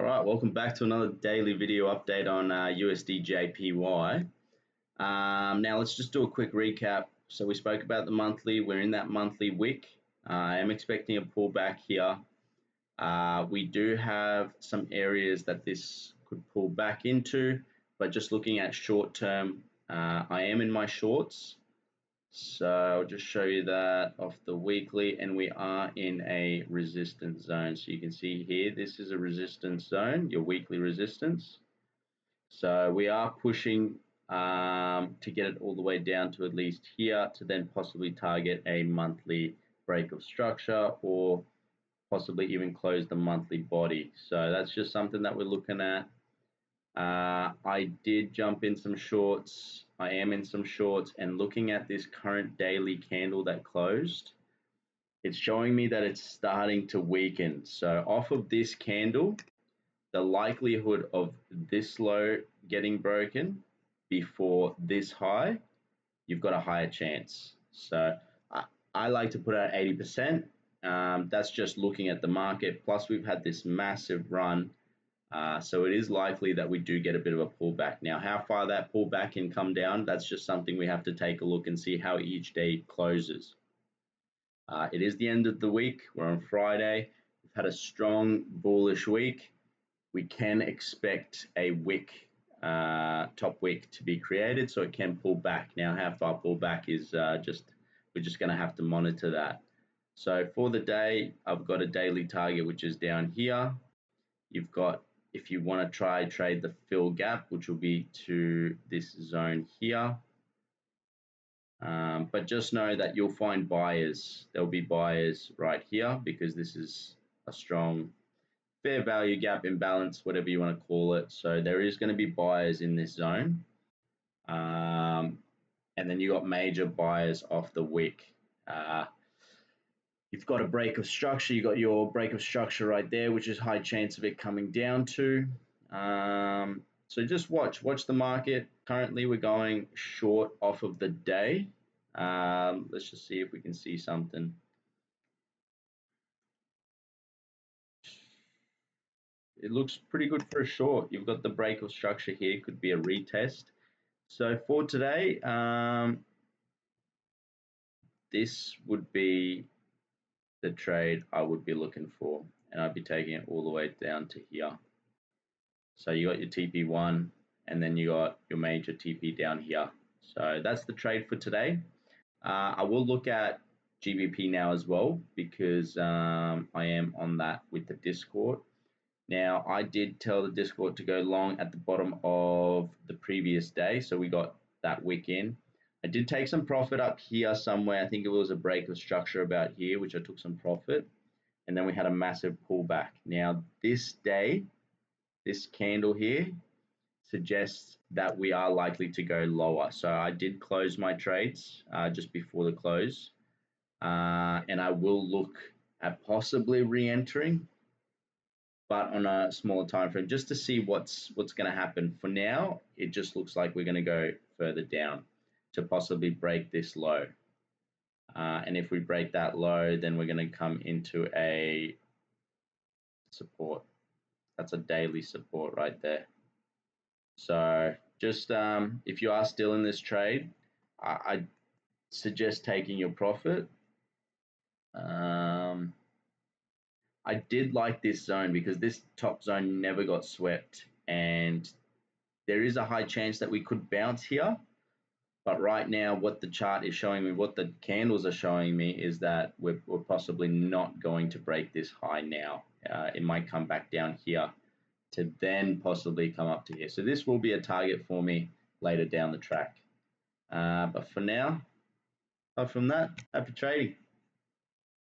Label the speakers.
Speaker 1: Alright, welcome back to another daily video update on USDJPY. Now let's just do a quick recap. So we spoke about the monthly, we're in that monthly wick. I am expecting a pullback here. We do have some areas that this could pull back into, but just looking at short term, I am in my shorts. So I'll just show you that off the weekly, and we are in a resistance zone. So you can see here, this is a resistance zone, your weekly resistance. So we are pushing to get it all the way down to at least here to then possibly target a monthly break of structure or possibly even close the monthly body. So that's just something that we're looking at. I did jump in some shorts. I am in some shorts, and looking at this current daily candle that closed, it's showing me that it's starting to weaken. So off of this candle, the likelihood of this low getting broken before this high, you've got a higher chance. So I like to put out 80%. That's just looking at the market. Plus we've had this massive run. So it is likely that we do get a bit of a pullback. Now, how far that pullback can come down, that's just something we have to take a look and see how each day closes. It is the end of the week. We're on Friday. We've had a strong bullish week. We can expect a wick, top wick to be created, so it can pull back. Now, how far pull back is we're just going to have to monitor that. So for the day, I've got a daily target, which is down here. You've got, if you want to trade the fill gap, which will be to this zone here. But just know that you'll find buyers. There'll be buyers right here because this is a strong fair value gap imbalance, whatever you want to call it. So there is going to be buyers in this zone. And then you got major buyers off the wick. You've got a break of structure. You got your break of structure right there, which is high chance of it coming down to. So just watch the market. Currently, we're going short off of the day. Let's just see if we can see something. It looks pretty good for a short. You've got the break of structure here. Could be a retest. So for today, this would be the trade I would be looking for, and I'd be taking it all the way down to here. So you got your TP1, and then you got your major TP down here. So that's the trade for today. I will look at GBP now as well, because I am on that with the Discord. Now, I did tell the Discord to go long at the bottom of the previous day, so we got that wick in. I did take some profit up here somewhere. I think it was a break of structure about here, which I took some profit. And then we had a massive pullback. Now, this day, this candle here suggests that we are likely to go lower. So I did close my trades just before the close. And I will look at possibly re-entering, but on a smaller time frame, just to see what's going to happen. For now, it just looks like we're going to go further down to possibly break this low. And if we break that low, then we're going to come into a support. That's a daily support right there. So just if you are still in this trade, I suggest taking your profit. I did like this zone because this top zone never got swept, and there is a high chance that we could bounce here. But right now, what the chart is showing me, what the candles are showing me, is that we're possibly not going to break this high now. It might come back down here to then possibly come up to here. So this will be a target for me later down the track. But for now, apart from that, happy trading.